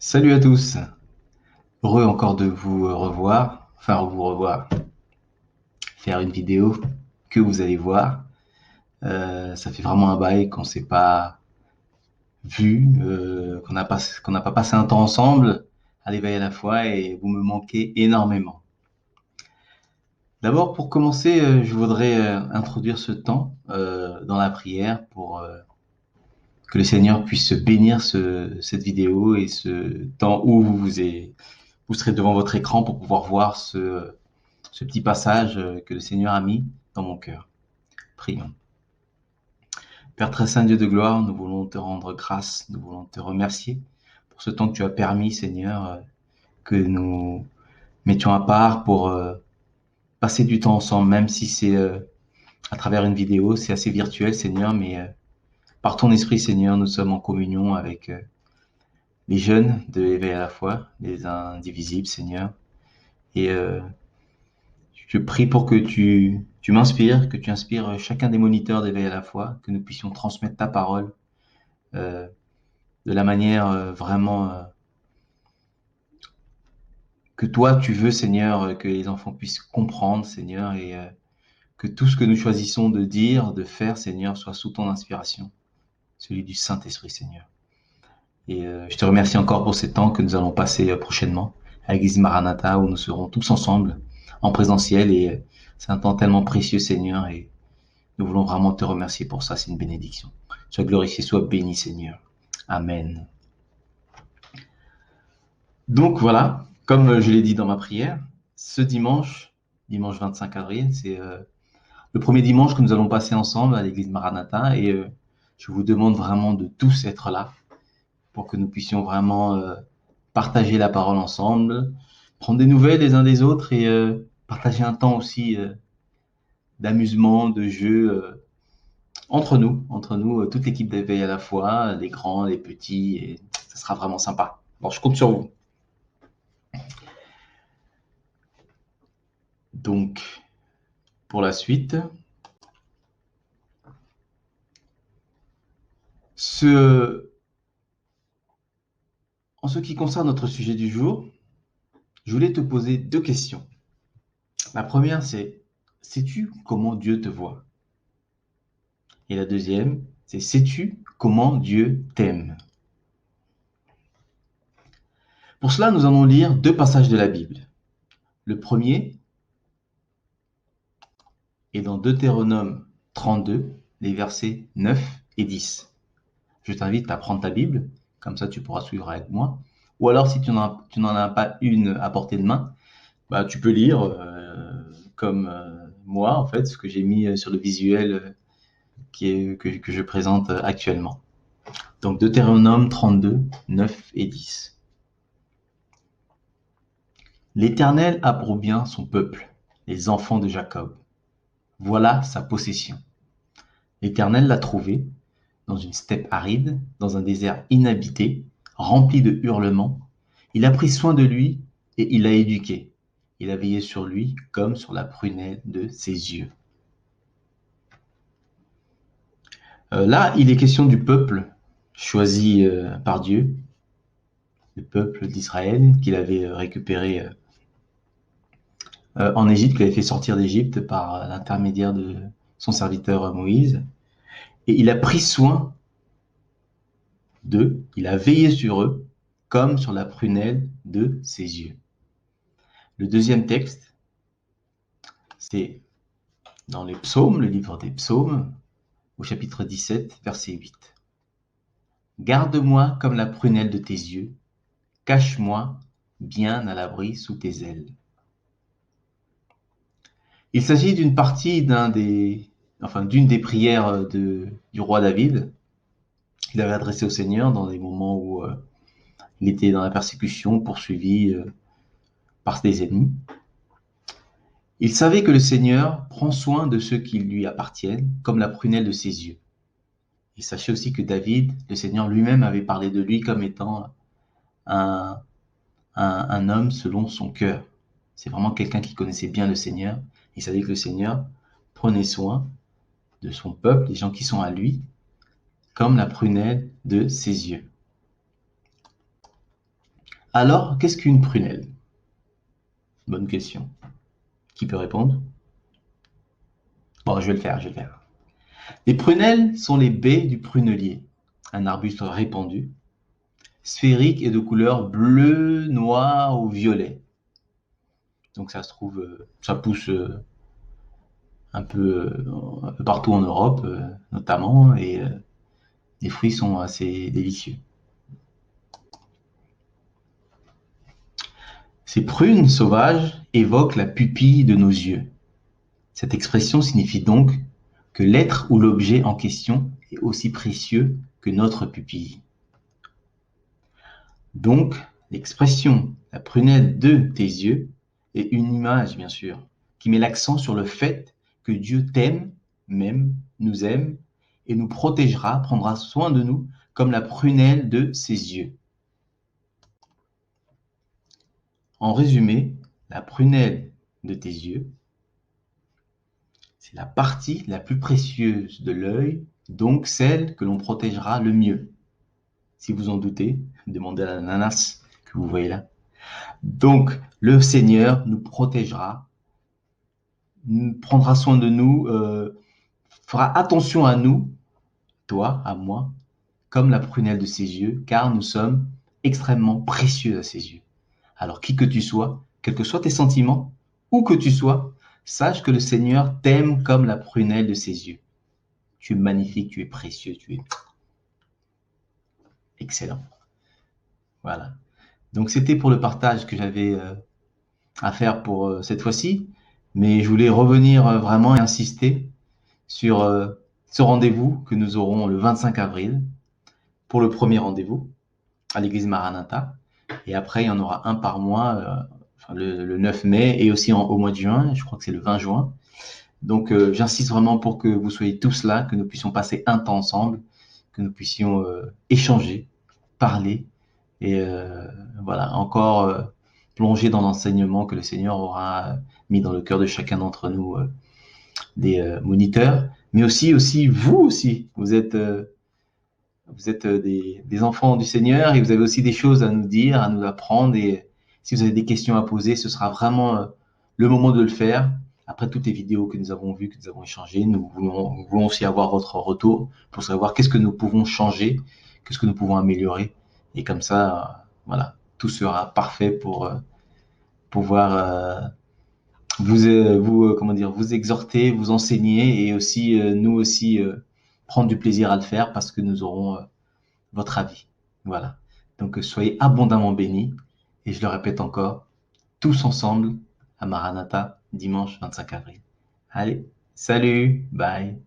Salut à tous, heureux encore de vous revoir, faire une vidéo que vous allez voir. Ça fait vraiment un bail qu'on s'est pas vu, qu'on n'a pas passé un temps ensemble à l'éveil à la foi et vous me manquez énormément. D'abord, pour commencer, je voudrais introduire ce temps dans la prière pour que le Seigneur puisse bénir cette vidéo et ce temps où vous serez devant votre écran pour pouvoir voir ce petit passage que le Seigneur a mis dans mon cœur. Prions. Père très saint, Dieu de gloire, nous voulons te rendre grâce, nous voulons te remercier pour ce temps que tu as permis, Seigneur, que nous mettions à part pour passer du temps ensemble, même si c'est à travers une vidéo, c'est assez virtuel, Seigneur, mais par ton esprit, Seigneur, nous sommes en communion avec les jeunes de l'éveil à la foi, les indivisibles, Seigneur, et je prie pour que tu m'inspires, que tu inspires chacun des moniteurs d'éveil à la foi, que nous puissions transmettre ta parole euh, de la manière vraiment que toi tu veux, Seigneur, que les enfants puissent comprendre, Seigneur, et que tout ce que nous choisissons de dire, de faire, Seigneur, soit sous ton inspiration, celui du Saint-Esprit, Seigneur. Et je te remercie encore pour ces temps que nous allons passer prochainement à l'église Maranatha, où nous serons tous ensemble en présentiel, et c'est un temps tellement précieux, Seigneur, et nous voulons vraiment te remercier pour ça, c'est une bénédiction. Sois glorifié, sois béni, Seigneur. Amen. Donc voilà, comme je l'ai dit dans ma prière, ce dimanche, dimanche 25 avril, c'est le premier dimanche que nous allons passer ensemble à l'église Maranatha, et je vous demande vraiment de tous être là pour que nous puissions vraiment partager la parole ensemble, prendre des nouvelles les uns des autres et partager un temps aussi d'amusement, de jeu entre nous, toute l'équipe d'éveil à la fois, les grands, les petits, et ça sera vraiment sympa. Bon, je compte sur vous. Donc, pour la suite, en ce qui concerne notre sujet du jour, je voulais te poser deux questions. La première, c'est, sais-tu comment Dieu te voit? Et la deuxième, c'est, sais-tu comment Dieu t'aime? Pour cela, nous allons lire deux passages de la Bible. Le premier est dans Deutéronome 32, les versets 9 et 10. Je t'invite à prendre ta Bible, comme ça tu pourras suivre avec moi. Ou alors, si tu n'en as pas une à portée de main, bah, tu peux lire comme moi, en fait, ce que j'ai mis sur le visuel que je présente actuellement. Donc, Deutéronome 32, 9 et 10. L'Éternel a pour bien son peuple, les enfants de Jacob. Voilà sa possession. L'Éternel l'a trouvé dans une steppe aride, dans un désert inhabité, rempli de hurlements. Il a pris soin de lui et il l'a éduqué. Il a veillé sur lui comme sur la prunelle de ses yeux. Là, il est question du peuple choisi par Dieu, le peuple d'Israël qu'il avait récupéré en Égypte, qu'il avait fait sortir d'Égypte par l'intermédiaire de son serviteur Moïse. Et il a pris soin d'eux, il a veillé sur eux comme sur la prunelle de ses yeux. Le deuxième texte, c'est dans les psaumes, le livre des psaumes, au chapitre 17, verset 8. Garde-moi comme la prunelle de tes yeux, cache-moi bien à l'abri sous tes ailes. Il s'agit d'une partie d'une des prières du roi David qu'il avait adressé au Seigneur dans des moments où il était dans la persécution, poursuivi par des ennemis. Il savait que le Seigneur prend soin de ceux qui lui appartiennent, comme la prunelle de ses yeux. Et sachez aussi que David, le Seigneur lui-même avait parlé de lui comme étant un, un homme selon son cœur. C'est vraiment quelqu'un qui connaissait bien le Seigneur. Il savait que le Seigneur prenait soin de son peuple, des gens qui sont à lui, comme la prunelle de ses yeux. Alors, qu'est-ce qu'une prunelle? Bonne question. Qui peut répondre? Bon, je vais le faire, je vais le faire. Les prunelles sont les baies du prunelier, un arbuste répandu, sphérique et de couleur bleu, noir ou violet. Donc ça se trouve, ça pousse un peu partout en Europe, notamment, et les fruits sont assez délicieux. Ces prunes sauvages évoquent la pupille de nos yeux. Cette expression signifie donc que l'être ou l'objet en question est aussi précieux que notre pupille. Donc, l'expression la prunelle de tes yeux est une image, bien sûr, qui met l'accent sur le fait que Dieu t'aime, nous aime, et nous protégera, prendra soin de nous comme la prunelle de ses yeux. En résumé, la prunelle de tes yeux, c'est la partie la plus précieuse de l'œil, donc celle que l'on protégera le mieux. Si vous en doutez, demandez à l'ananas que vous voyez là. Donc, le Seigneur nous protégera, prendra soin de nous, fera attention à nous, toi, à moi, comme la prunelle de ses yeux, car nous sommes extrêmement précieux à ses yeux. Alors, qui que tu sois, quels que soient tes sentiments, où que tu sois, sache que le Seigneur t'aime comme la prunelle de ses yeux. Tu es magnifique, tu es précieux, tu es excellent. Voilà. Donc, c'était pour le partage que j'avais à faire pour cette fois-ci, mais je voulais revenir vraiment et insister sur ce rendez-vous que nous aurons le 25 avril pour le premier rendez-vous à l'église Maranatha. Et après, il y en aura un par mois, le 9 mai et aussi au mois de juin. Je crois que c'est le 20 juin. Donc, j'insiste vraiment pour que vous soyez tous là, que nous puissions passer un temps ensemble, que nous puissions échanger, parler et voilà, encore plonger dans l'enseignement que le Seigneur aura mis dans le cœur de chacun d'entre nous, des moniteurs, mais aussi vous aussi, vous êtes des enfants du Seigneur et vous avez aussi des choses à nous dire, à nous apprendre. Et si vous avez des questions à poser, ce sera vraiment le moment de le faire. Après toutes les vidéos que nous avons vues, que nous avons échangées, nous voulons aussi avoir votre retour pour savoir qu'est-ce que nous pouvons changer, qu'est-ce que nous pouvons améliorer. Et comme ça, voilà, tout sera parfait pour pouvoir vous exhorter, vous enseigner et aussi nous aussi prendre du plaisir à le faire parce que nous aurons votre avis. Voilà. Donc soyez abondamment bénis et je le répète encore, tous ensemble à Maranatha dimanche 25 avril. Allez, salut, bye.